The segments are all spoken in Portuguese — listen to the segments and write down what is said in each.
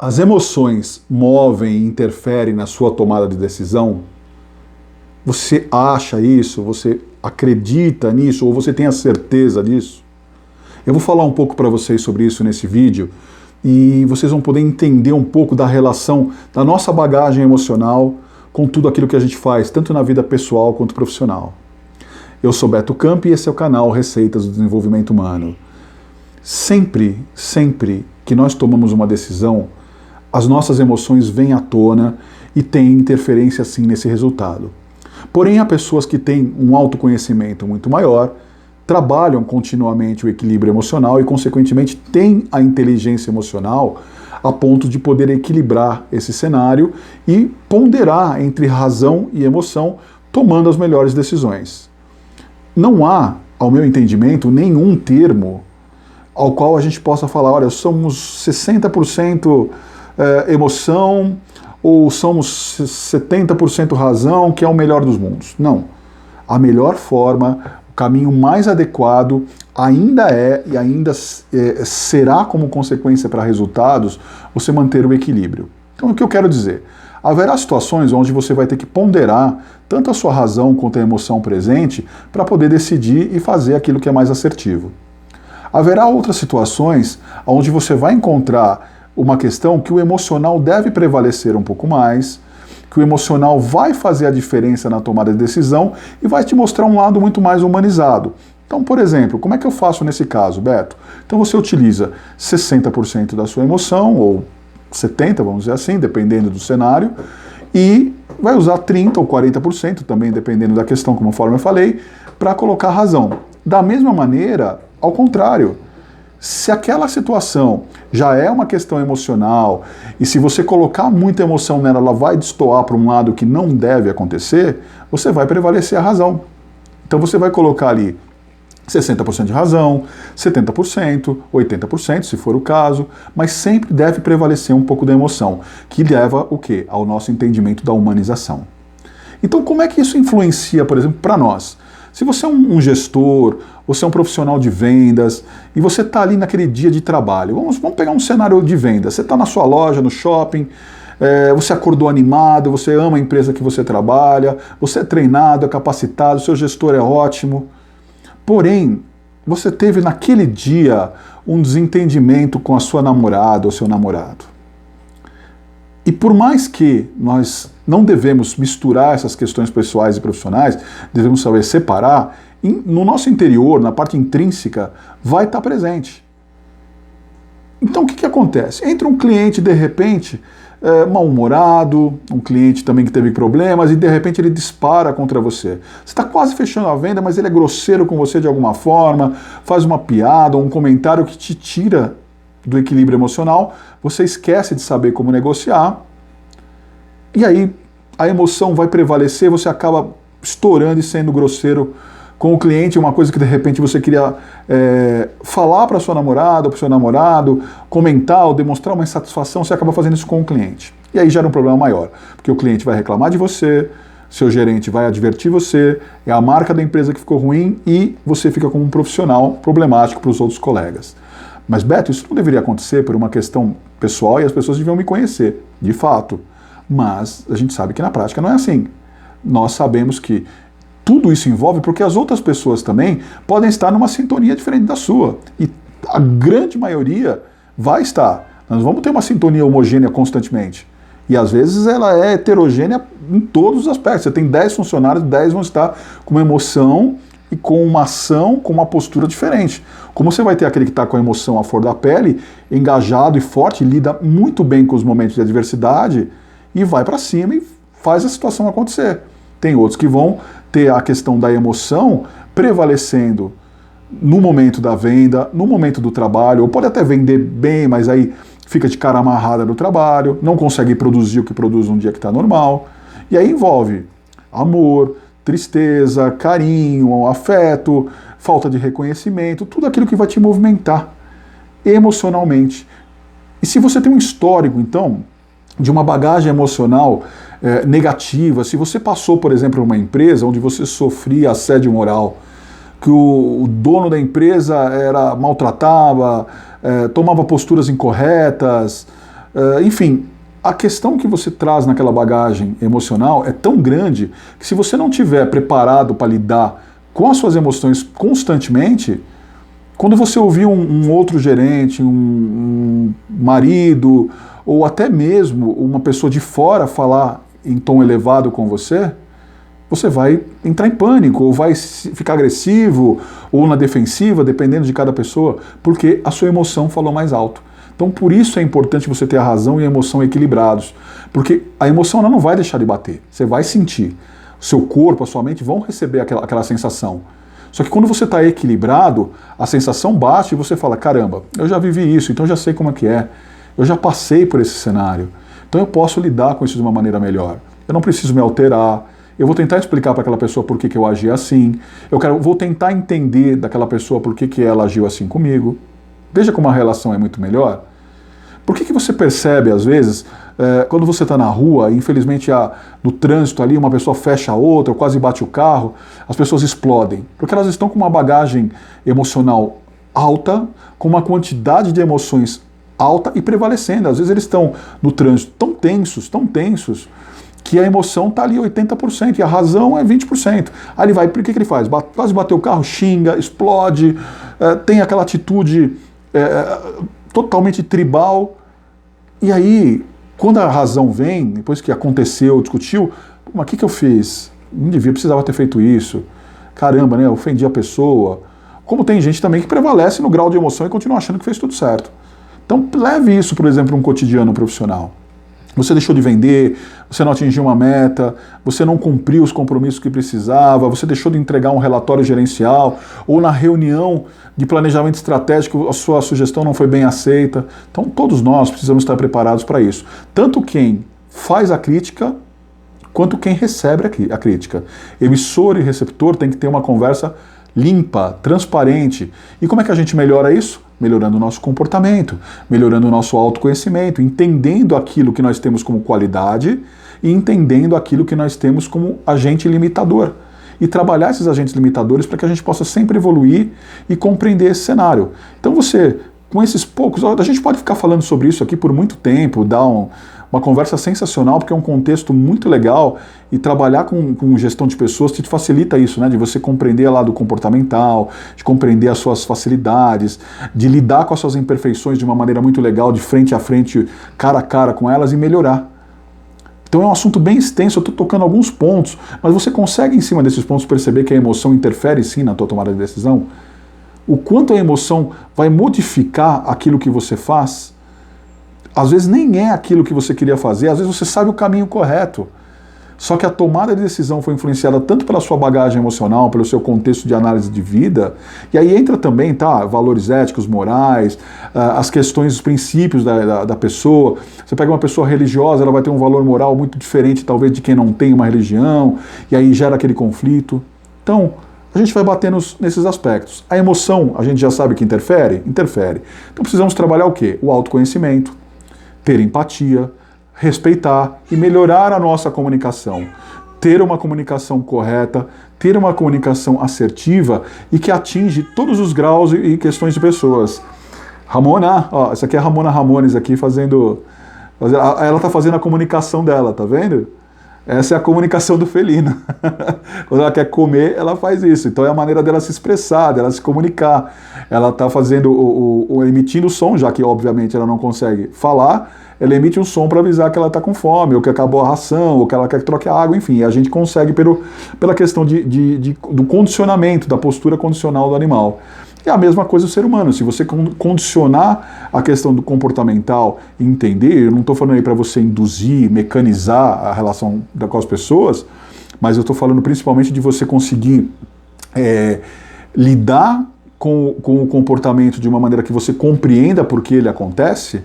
As emoções movem e interferem na sua tomada de decisão? Você acha isso? Você acredita nisso? Ou você tem a certeza disso? Eu vou falar um pouco para vocês sobre isso nesse vídeo e vocês vão poder entender um pouco da relação da nossa bagagem emocional com tudo aquilo que a gente faz, tanto na vida pessoal quanto profissional. Eu sou Beto Camp e esse é o canal Receitas do Desenvolvimento Humano. Sempre que nós tomamos uma decisão, as nossas emoções vêm à tona e têm interferência sim nesse resultado. Porém, há pessoas que têm um autoconhecimento muito maior, trabalham continuamente o equilíbrio emocional e, consequentemente, têm a inteligência emocional a ponto de poder equilibrar esse cenário e ponderar entre razão e emoção, tomando as melhores decisões. Não há, ao meu entendimento, nenhum termo ao qual a gente possa falar, olha, somos 60% emoção ou somos 70% razão, que é o melhor dos mundos. Não. A melhor forma, o caminho mais adequado ainda é e ainda será como consequência para resultados você manter o equilíbrio. Então o que eu quero dizer? Haverá situações onde você vai ter que ponderar tanto a sua razão quanto a emoção presente para poder decidir e fazer aquilo que é mais assertivo. Haverá outras situações onde você vai encontrar uma questão que o emocional deve prevalecer um pouco mais, que o emocional vai fazer a diferença na tomada de decisão e vai te mostrar um lado muito mais humanizado. Então, por exemplo, como é que eu faço nesse caso, Beto? Então você utiliza 60% da sua emoção, ou 70%, vamos dizer assim, dependendo do cenário, e vai usar 30% ou 40%, também dependendo da questão, conforme eu falei, para colocar razão. Da mesma maneira, ao contrário, se aquela situação já é uma questão emocional e se você colocar muita emoção nela, ela vai destoar para um lado que não deve acontecer, você vai prevalecer a razão. Então você vai colocar ali 60% de razão, 70%, 80%, se for o caso, mas sempre deve prevalecer um pouco da emoção, que leva o quê? Ao nosso entendimento da humanização. Então como é que isso influencia, por exemplo, para nós? Se você é um gestor, você é um profissional de vendas e você está ali naquele dia de trabalho, vamos pegar um cenário de venda, você está na sua loja, no shopping, você acordou animado, você ama a empresa que você trabalha, você é treinado, é capacitado, seu gestor é ótimo, porém, você teve naquele dia um desentendimento com a sua namorada ou seu namorado. E por mais que nós não devemos misturar essas questões pessoais e profissionais, devemos saber separar, no nosso interior, na parte intrínseca, vai estar presente. Então o que acontece? Entra um cliente, de repente, mal-humorado, um cliente também que teve problemas, e de repente ele dispara contra você. Você está quase fechando a venda, mas ele é grosseiro com você de alguma forma, faz uma piada ou um comentário que te tira do equilíbrio emocional, você esquece de saber como negociar, e aí a emoção vai prevalecer, você acaba estourando e sendo grosseiro com o cliente, uma coisa que de repente você queria falar para sua namorada ou para o seu namorado, comentar ou demonstrar uma insatisfação, você acaba fazendo isso com o cliente. E aí gera um problema maior, porque o cliente vai reclamar de você, seu gerente vai advertir você, é a marca da empresa que ficou ruim e você fica como um profissional problemático para os outros colegas. Mas, Beto, isso não deveria acontecer por uma questão pessoal e as pessoas deviam me conhecer, de fato. Mas a gente sabe que na prática não é assim. Nós sabemos que tudo isso envolve porque as outras pessoas também podem estar numa sintonia diferente da sua. E a grande maioria vai estar. Nós vamos ter uma sintonia homogênea constantemente. E às vezes ela é heterogênea em todos os aspectos. Você tem 10 funcionários, 10 vão estar com uma emoção e com uma ação, com uma postura diferente. Como você vai ter aquele que está com a emoção à flor da pele, engajado e forte, lida muito bem com os momentos de adversidade e vai para cima e faz a situação acontecer. Tem outros que vão ter a questão da emoção prevalecendo no momento da venda, no momento do trabalho, ou pode até vender bem, mas aí fica de cara amarrada no trabalho, não consegue produzir o que produz um dia que está normal. E aí envolve amor, tristeza, carinho, afeto, falta de reconhecimento, tudo aquilo que vai te movimentar emocionalmente. E se você tem um histórico, então, de uma bagagem emocional negativa, se você passou, por exemplo, uma empresa onde você sofria assédio moral, que o dono da empresa maltratava, tomava posturas incorretas, Enfim, a questão que você traz naquela bagagem emocional é tão grande que se você não estiver preparado para lidar com as suas emoções constantemente, quando você ouvir um outro gerente, um marido, ou até mesmo uma pessoa de fora falar em tom elevado com você, você vai entrar em pânico, ou vai ficar agressivo, ou na defensiva, dependendo de cada pessoa, porque a sua emoção falou mais alto. Então, por isso é importante você ter a razão e a emoção equilibrados, porque a emoção ela não vai deixar de bater, você vai sentir. O seu corpo, a sua mente vão receber aquela sensação. Só que quando você está equilibrado, a sensação bate e você fala, caramba, eu já vivi isso, então eu já sei como é que é. Eu já passei por esse cenário, então eu posso lidar com isso de uma maneira melhor. Eu não preciso me alterar, eu vou tentar explicar para aquela pessoa por que eu agi assim, vou tentar entender daquela pessoa por que ela agiu assim comigo. Veja como a relação é muito melhor. Por que você percebe, às vezes, quando você está na rua, infelizmente no trânsito ali, uma pessoa fecha a outra, ou quase bate o carro, as pessoas explodem? Porque elas estão com uma bagagem emocional alta, com uma quantidade de emoções alta e prevalecendo. Às vezes eles estão no trânsito tão tensos, que a emoção está ali 80% e a razão é 20%. Aí ele vai, por que ele faz? Quase bateu o carro, xinga, explode, tem aquela atitude totalmente tribal. E aí, quando a razão vem, depois que aconteceu, discutiu, mas o que eu fiz? Não devia, precisava ter feito isso. Caramba, né? Ofendi a pessoa. Como tem gente também que prevalece no grau de emoção e continua achando que fez tudo certo. Então leve isso, por exemplo, para um cotidiano profissional. Você deixou de vender, você não atingiu uma meta, você não cumpriu os compromissos que precisava, você deixou de entregar um relatório gerencial, ou na reunião de planejamento estratégico a sua sugestão não foi bem aceita. Então todos nós precisamos estar preparados para isso. Tanto quem faz a crítica, quanto quem recebe a crítica. Emissor e receptor tem que ter uma conversa limpa, transparente. E como é que a gente melhora isso? Melhorando o nosso comportamento, melhorando o nosso autoconhecimento, entendendo aquilo que nós temos como qualidade e entendendo aquilo que nós temos como agente limitador. E trabalhar esses agentes limitadores para que a gente possa sempre evoluir e compreender esse cenário. Então você, com esses poucos, a gente pode ficar falando sobre isso aqui por muito tempo, dar uma conversa sensacional, porque é um contexto muito legal, e trabalhar com gestão de pessoas te facilita isso, né? De você compreender lá do comportamental, de compreender as suas facilidades, de lidar com as suas imperfeições de uma maneira muito legal, de frente a frente, cara a cara com elas e melhorar. Então é um assunto bem extenso, eu estou tocando alguns pontos, mas você consegue em cima desses pontos perceber que a emoção interfere sim na tua tomada de decisão? O quanto a emoção vai modificar aquilo que você faz? Às vezes nem é aquilo que você queria fazer, às vezes você sabe o caminho correto. Só que a tomada de decisão foi influenciada tanto pela sua bagagem emocional, pelo seu contexto de análise de vida, e aí entra também, valores éticos, morais, as questões, os princípios da pessoa. Você pega uma pessoa religiosa, ela vai ter um valor moral muito diferente, talvez, de quem não tem uma religião, e aí gera aquele conflito. Então, a gente vai bater nesses aspectos. A emoção, a gente já sabe que interfere? Interfere. Então precisamos trabalhar o quê? O autoconhecimento, ter empatia, respeitar e melhorar a nossa comunicação. Ter uma comunicação correta, ter uma comunicação assertiva e que atinge todos os graus e questões de pessoas. Ramona, essa aqui é a Ramona Ramones aqui ela está fazendo a comunicação dela, tá vendo? Essa é a comunicação do felino. Quando ela quer comer, ela faz isso. Então é a maneira dela se expressar, dela se comunicar. Ela está fazendo emitindo o som, já que obviamente ela não consegue falar, ela emite um som para avisar que ela está com fome, ou que acabou a ração, ou que ela quer que troque a água, enfim. A gente consegue pela questão do condicionamento, da postura condicional do animal. É a mesma coisa o ser humano. Se você condicionar a questão do comportamental e entender, eu não estou falando aí para você induzir, mecanizar a relação com as pessoas, mas eu estou falando principalmente de você conseguir lidar com o comportamento de uma maneira que você compreenda por que ele acontece,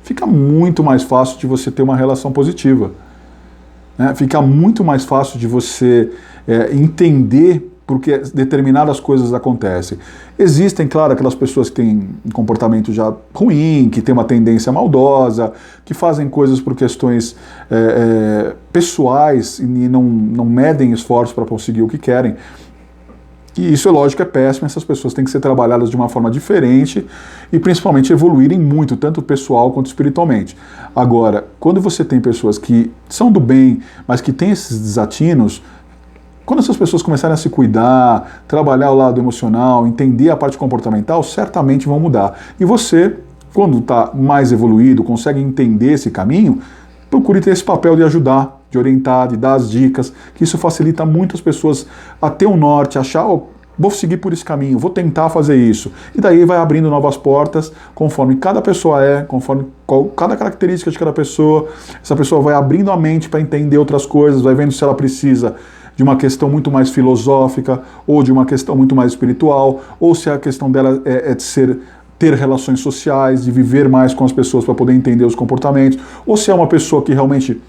fica muito mais fácil de você ter uma relação positiva. Né? Fica muito mais fácil de você entender porque determinadas coisas acontecem. Existem, claro, aquelas pessoas que têm um comportamento já ruim, que têm uma tendência maldosa, que fazem coisas por questões pessoais e não medem esforços para conseguir o que querem. E isso, é lógico, é péssimo, essas pessoas têm que ser trabalhadas de uma forma diferente e principalmente evoluírem muito, tanto pessoal quanto espiritualmente. Agora, quando você tem pessoas que são do bem, mas que têm esses desatinos, quando essas pessoas começarem a se cuidar, trabalhar o lado emocional, entender a parte comportamental, certamente vão mudar. E você, quando está mais evoluído, consegue entender esse caminho, procure ter esse papel de ajudar, de orientar, de dar as dicas, que isso facilita muito as pessoas a ter um norte, achar, oh, vou seguir por esse caminho, vou tentar fazer isso. E daí vai abrindo novas portas, conforme cada pessoa conforme cada característica de cada pessoa. Essa pessoa vai abrindo a mente para entender outras coisas, vai vendo se ela precisa de uma questão muito mais filosófica, ou de uma questão muito mais espiritual, ou se a questão dela é de ter relações sociais, de viver mais com as pessoas para poder entender os comportamentos, ou se é uma pessoa que realmente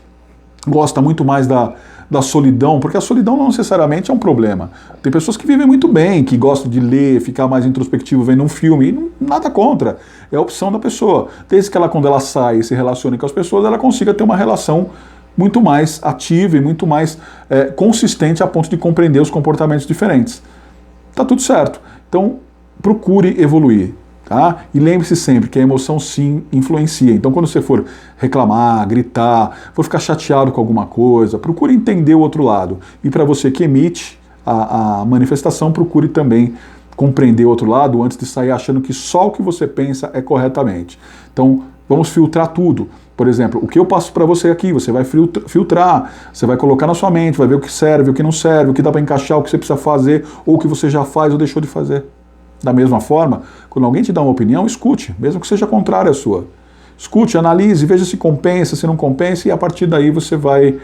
gosta muito mais da solidão, porque a solidão não necessariamente é um problema. Tem pessoas que vivem muito bem, que gostam de ler, ficar mais introspectivo vendo um filme, e nada contra, é a opção da pessoa. Desde que ela, quando ela sai e se relacione com as pessoas, ela consiga ter uma relação muito mais ativa e muito mais consistente a ponto de compreender os comportamentos diferentes. Tá tudo certo. Então, procure evoluir. Tá? E lembre-se sempre que a emoção sim influencia. Então quando você for reclamar, gritar, for ficar chateado com alguma coisa, procure entender o outro lado. E para você que emite a manifestação, procure também compreender o outro lado antes de sair achando que só o que você pensa é corretamente. Então vamos filtrar tudo. Por exemplo, o que eu passo para você aqui, você vai filtrar, você vai colocar na sua mente, vai ver o que serve, o que não serve, o que dá para encaixar, o que você precisa fazer, ou o que você já faz ou deixou de fazer. Da mesma forma, quando alguém te dá uma opinião, escute, mesmo que seja contrária à sua. Escute, analise, veja se compensa, se não compensa, e a partir daí você vai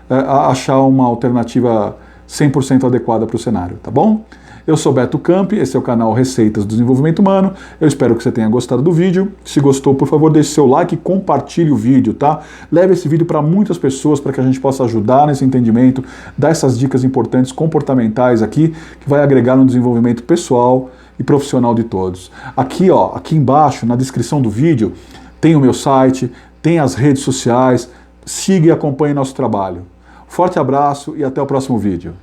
achar uma alternativa 100% adequada para o cenário, tá bom? Eu sou Beto Campi, esse é o canal Receitas do Desenvolvimento Humano. Eu espero que você tenha gostado do vídeo. Se gostou, por favor, deixe seu like e compartilhe o vídeo, tá? Leve esse vídeo para muitas pessoas para que a gente possa ajudar nesse entendimento, dar essas dicas importantes comportamentais aqui, que vai agregar no desenvolvimento pessoal e profissional de todos. Aqui, ó, aqui embaixo, na descrição do vídeo, tem o meu site, tem as redes sociais. Siga e acompanhe nosso trabalho. Forte abraço e até o próximo vídeo.